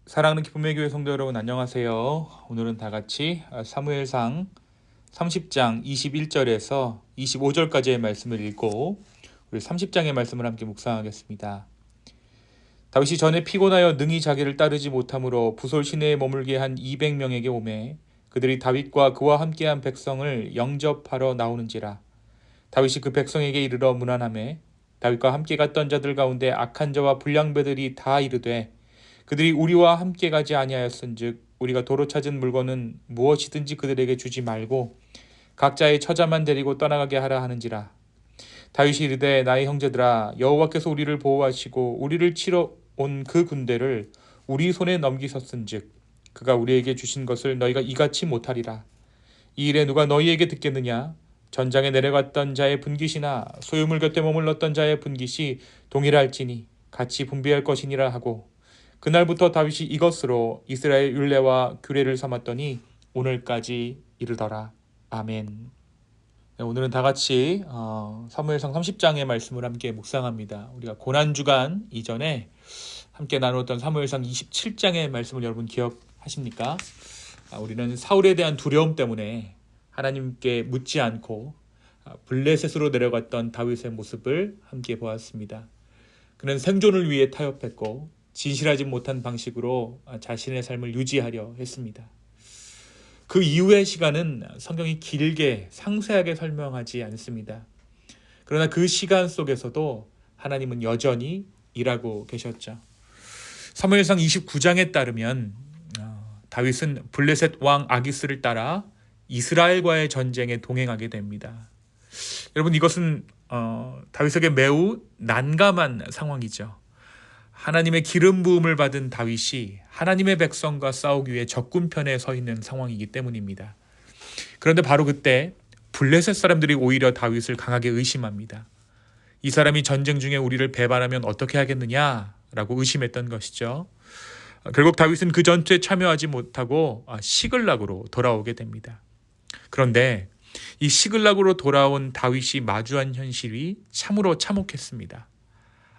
사랑하는 기쁨의 교회 성도 여러분, 안녕하세요. 오늘은 다 같이 사무엘상 30장 21절에서 25절까지의 말씀을 읽고 우리 30장의 말씀을 함께 묵상하겠습니다. 다윗이 전에 피곤하여 능히 자기를 따르지 못함으로 부솔 시내에 머물게 한 200명에게 오매 그들이 다윗과 그와 함께한 백성을 영접하러 나오는지라. 다윗이 그 백성에게 이르러 문안하매 다윗과 함께 갔던 자들 가운데 악한 자와 불량배들이 다 이르되 그들이 우리와 함께 가지 아니하였은즉 우리가 도로 찾은 물건은 무엇이든지 그들에게 주지 말고 각자의 처자만 데리고 떠나가게 하라 하는지라. 다윗이 이르되 나의 형제들아, 여호와께서 우리를 보호하시고 우리를 치러 온 그 군대를 우리 손에 넘기셨은즉 그가 우리에게 주신 것을 너희가 이같이 못하리라. 이 일에 누가 너희에게 듣겠느냐? 전장에 내려갔던 자의 분깃이나 소유물 곁에 머물렀던 자의 분깃이 동일할지니 같이 분비할 것이니라 하고, 그날부터 다윗이 이것으로 이스라엘 율례와 규례를 삼았더니 오늘까지 이르더라. 아멘. 네, 오늘은 다 같이 사무엘상 30장의 말씀을 함께 묵상합니다. 우리가 고난주간 이전에 함께 나누었던 사무엘상 27장의 말씀을 여러분 기억하십니까? 우리는 사울에 대한 두려움 때문에 하나님께 묻지 않고 블레셋으로 내려갔던 다윗의 모습을 함께 보았습니다. 그는 생존을 위해 타협했고 진실하지 못한 방식으로 자신의 삶을 유지하려 했습니다. 그 이후의 시간은 성경이 길게 상세하게 설명하지 않습니다. 그러나 그 시간 속에서도 하나님은 여전히 일하고 계셨죠. 사무엘상 29장에 따르면 다윗은 블레셋 왕 아기스를 따라 이스라엘과의 전쟁에 동행하게 됩니다. 여러분, 이것은 다윗에게 매우 난감한 상황이죠. 하나님의 기름 부음을 받은 다윗이 하나님의 백성과 싸우기 위해 적군편에 서 있는 상황이기 때문입니다. 그런데 바로 그때 블레셋 사람들이 오히려 다윗을 강하게 의심합니다. 이 사람이 전쟁 중에 우리를 배반하면 어떻게 하겠느냐라고 의심했던 것이죠. 결국 다윗은 그 전투에 참여하지 못하고 시글락으로 돌아오게 됩니다. 그런데 이 시글락으로 돌아온 다윗이 마주한 현실이 참으로 참혹했습니다.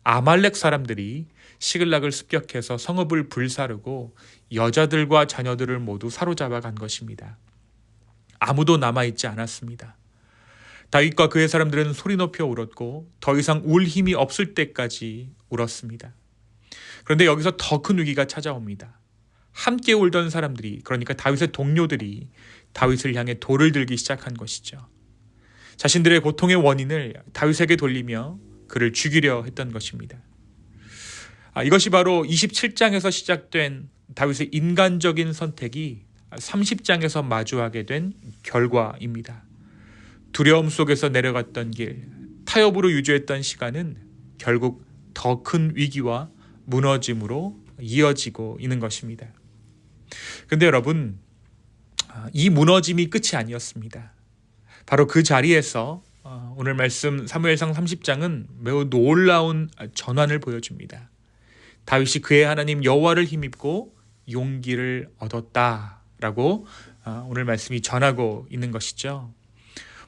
아말렉 사람들이 시글락을 습격해서 성읍을 불사르고 여자들과 자녀들을 모두 사로잡아 간 것입니다. 아무도 남아있지 않았습니다. 다윗과 그의 사람들은 소리 높여 울었고 더 이상 울 힘이 없을 때까지 울었습니다. 그런데 여기서 더 큰 위기가 찾아옵니다. 함께 울던 사람들이, 그러니까 다윗의 동료들이 다윗을 향해 돌을 들기 시작한 것이죠. 자신들의 고통의 원인을 다윗에게 돌리며 그를 죽이려 했던 것입니다. 이것이 바로 27장에서 시작된 다윗의 인간적인 선택이 30장에서 마주하게 된 결과입니다. 두려움 속에서 내려갔던 길, 타협으로 유지했던 시간은 결국 더 큰 위기와 무너짐으로 이어지고 있는 것입니다. 그런데 여러분, 이 무너짐이 끝이 아니었습니다. 바로 그 자리에서 오늘 말씀 사무엘상 30장은 매우 놀라운 전환을 보여줍니다. 다윗이 그의 하나님 여호와를 힘입고 용기를 얻었다라고 오늘 말씀이 전하고 있는 것이죠.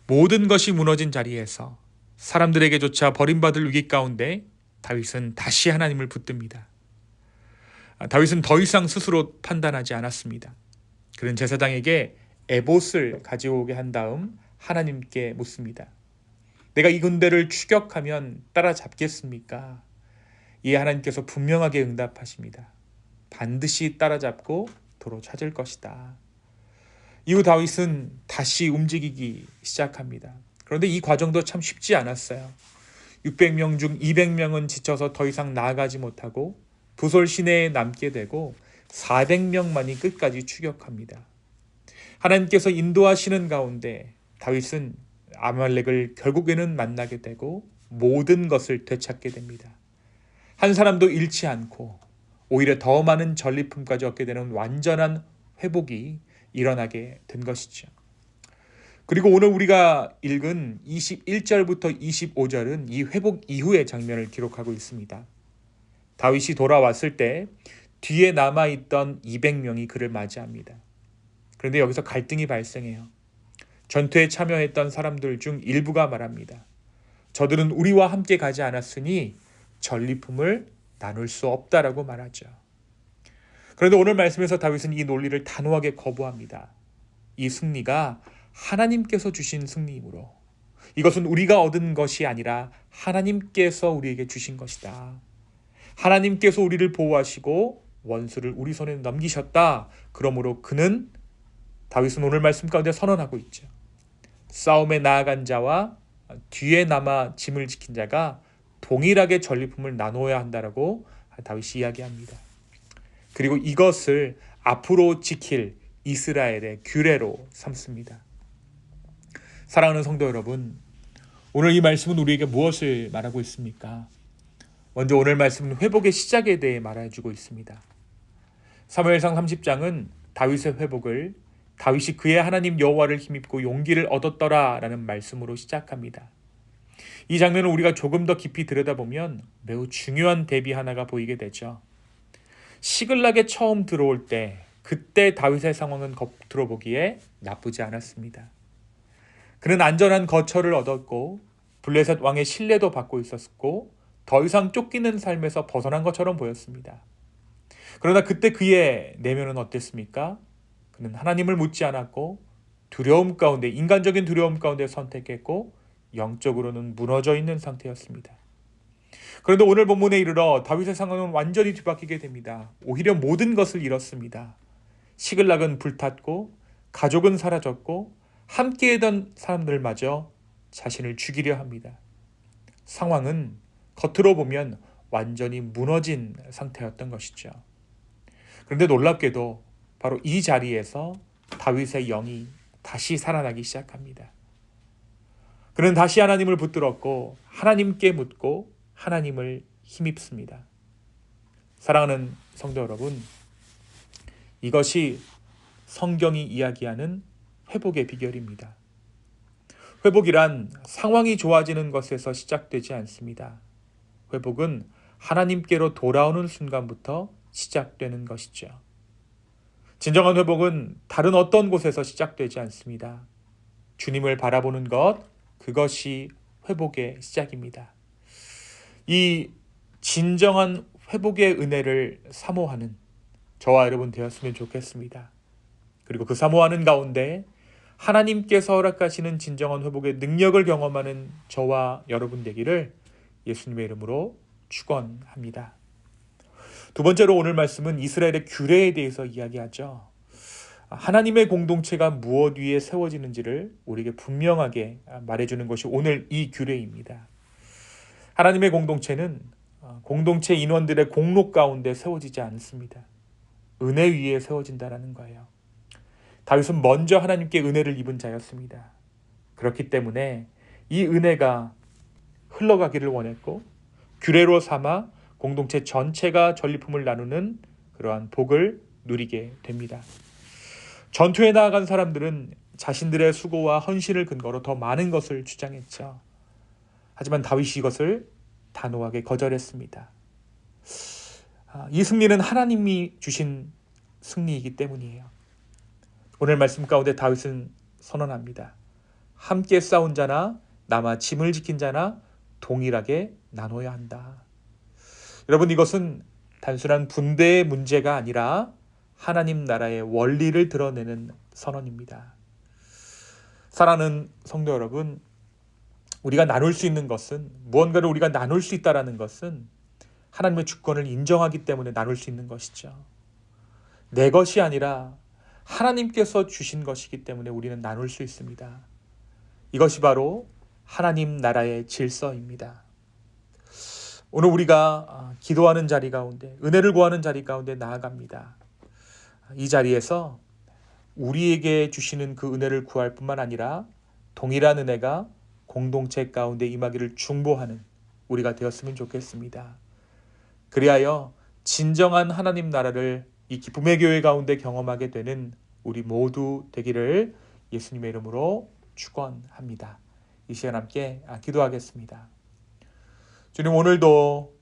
모든 것이 무너진 자리에서 사람들에게조차 버림받을 위기 가운데 다윗은 다시 하나님을 붙듭니다. 다윗은 더 이상 스스로 판단하지 않았습니다. 그는 제사장에게 에봇을 가져오게 한 다음 하나님께 묻습니다. 내가 이 군대를 추격하면 따라잡겠습니까? 이에 하나님께서 분명하게 응답하십니다. 반드시 따라잡고 도로 찾을 것이다. 이후 다윗은 다시 움직이기 시작합니다. 그런데 이 과정도 참 쉽지 않았어요. 600명 중 200명은 지쳐서 더 이상 나아가지 못하고 부솔 시내에 남게 되고 400명만이 끝까지 추격합니다. 하나님께서 인도하시는 가운데 다윗은 아말렉을 결국에는 만나게 되고 모든 것을 되찾게 됩니다. 한 사람도 잃지 않고 오히려 더 많은 전리품까지 얻게 되는 완전한 회복이 일어나게 된 것이죠. 그리고 오늘 우리가 읽은 21절부터 25절은 이 회복 이후의 장면을 기록하고 있습니다. 다윗이 돌아왔을 때 뒤에 남아있던 200명이 그를 맞이합니다. 그런데 여기서 갈등이 발생해요. 전투에 참여했던 사람들 중 일부가 말합니다. 저들은 우리와 함께 가지 않았으니 전리품을 나눌 수 없다라고 말하죠. 그런데 오늘 말씀에서 다윗은 이 논리를 단호하게 거부합니다. 이 승리가 하나님께서 주신 승리이므로 이것은 우리가 얻은 것이 아니라 하나님께서 우리에게 주신 것이다. 하나님께서 우리를 보호하시고 원수를 우리 손에 넘기셨다. 그러므로 다윗은 오늘 말씀 가운데 선언하고 있죠. 싸움에 나아간 자와 뒤에 남아 짐을 지킨 자가 동일하게 전리품을 나누어야 한다라고 다윗이 이야기합니다. 그리고 이것을 앞으로 지킬 이스라엘의 규례로 삼습니다. 사랑하는 성도 여러분, 오늘 이 말씀은 우리에게 무엇을 말하고 있습니까? 먼저 오늘 말씀은 회복의 시작에 대해 말해주고 있습니다. 사무엘상 30장은 다윗의 회복을 다윗이 그의 하나님 여호와를 힘입고 용기를 얻었더라 라는 말씀으로 시작합니다. 이 장면을 우리가 조금 더 깊이 들여다보면 매우 중요한 대비 하나가 보이게 되죠. 시글락에 처음 들어올 때 그때 다윗의 상황은 겉으로 보기에 나쁘지 않았습니다. 그는 안전한 거처를 얻었고 블레셋 왕의 신뢰도 받고 있었고 더 이상 쫓기는 삶에서 벗어난 것처럼 보였습니다. 그러나 그때 그의 내면은 어땠습니까? 그는 하나님을 묻지 않았고 두려움 가운데, 인간적인 두려움 가운데 선택했고 영적으로는 무너져 있는 상태였습니다. 그런데 오늘 본문에 이르러 다윗의 상황은 완전히 뒤바뀌게 됩니다. 오히려 모든 것을 잃었습니다. 시글락은 불탔고 가족은 사라졌고 함께했던 사람들마저 자신을 죽이려 합니다. 상황은 겉으로 보면 완전히 무너진 상태였던 것이죠. 그런데 놀랍게도 바로 이 자리에서 다윗의 영이 다시 살아나기 시작합니다. 그는 다시 하나님을 붙들었고 하나님께 묻고 하나님을 힘입습니다. 사랑하는 성도 여러분, 이것이 성경이 이야기하는 회복의 비결입니다. 회복이란 상황이 좋아지는 것에서 시작되지 않습니다. 회복은 하나님께로 돌아오는 순간부터 시작되는 것이죠. 진정한 회복은 다른 어떤 곳에서 시작되지 않습니다. 주님을 바라보는 것, 그것이 회복의 시작입니다. 이 진정한 회복의 은혜를 사모하는 저와 여러분 되었으면 좋겠습니다. 그리고 그 사모하는 가운데 하나님께서 허락하시는 진정한 회복의 능력을 경험하는 저와 여러분 되기를 예수님의 이름으로 축원합니다. 두 번째로 오늘 말씀은 이스라엘의 규례에 대해서 이야기하죠. 하나님의 공동체가 무엇 위에 세워지는지를 우리에게 분명하게 말해주는 것이 오늘 이 규례입니다. 하나님의 공동체는 공동체 인원들의 공로 가운데 세워지지 않습니다. 은혜 위에 세워진다는 거예요. 다윗은 먼저 하나님께 은혜를 입은 자였습니다. 그렇기 때문에 이 은혜가 흘러가기를 원했고 규례로 삼아 공동체 전체가 전리품을 나누는 그러한 복을 누리게 됩니다. 전투에 나아간 사람들은 자신들의 수고와 헌신을 근거로 더 많은 것을 주장했죠. 하지만 다윗이 이것을 단호하게 거절했습니다. 이 승리는 하나님이 주신 승리이기 때문이에요. 오늘 말씀 가운데 다윗은 선언합니다. 함께 싸운 자나 남아 짐을 지킨 자나 동일하게 나눠야 한다. 여러분, 이것은 단순한 분배의 문제가 아니라 하나님 나라의 원리를 드러내는 선언입니다. 사랑하는 성도 여러분, 우리가 나눌 수 있는 것은, 무언가를 우리가 나눌 수 있다는 것은 하나님의 주권을 인정하기 때문에 나눌 수 있는 것이죠. 내 것이 아니라 하나님께서 주신 것이기 때문에 우리는 나눌 수 있습니다. 이것이 바로 하나님 나라의 질서입니다. 오늘 우리가 기도하는 자리 가운데, 은혜를 구하는 자리 가운데 나아갑니다. 이 자리에서 우리에게 주시는 그 은혜를 구할 뿐만 아니라 동일한 은혜가 공동체 가운데 임하기를 중보하는 우리가 되었으면 좋겠습니다. 그리하여 진정한 하나님 나라를 이 기쁨의 교회 가운데 경험하게 되는 우리 모두 되기를 예수님의 이름으로 축원합니다. 이 시간 함께 기도하겠습니다. 주님, 오늘도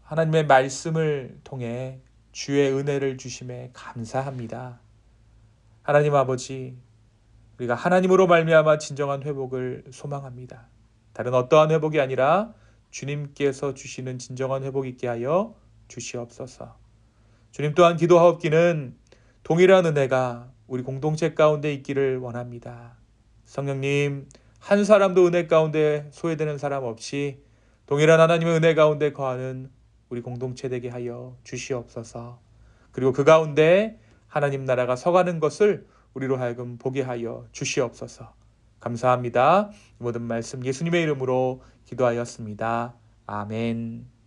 하나님의 말씀을 통해 주의 은혜를 주심에 감사합니다. 하나님 아버지, 우리가 하나님으로 말미암아 진정한 회복을 소망합니다. 다른 어떠한 회복이 아니라 주님께서 주시는 진정한 회복 있게 하여 주시옵소서. 주님 또한 기도하옵기는 동일한 은혜가 우리 공동체 가운데 있기를 원합니다. 성령님, 한 사람도 은혜 가운데 소외되는 사람 없이 동일한 하나님의 은혜 가운데 거하는 우리 공동체 되게 하여 주시옵소서. 그리고 그 가운데 하나님 나라가 서가는 것을 우리로 하여금 보게 하여 주시옵소서. 감사합니다. 이 모든 말씀 예수님의 이름으로 기도하였습니다. 아멘.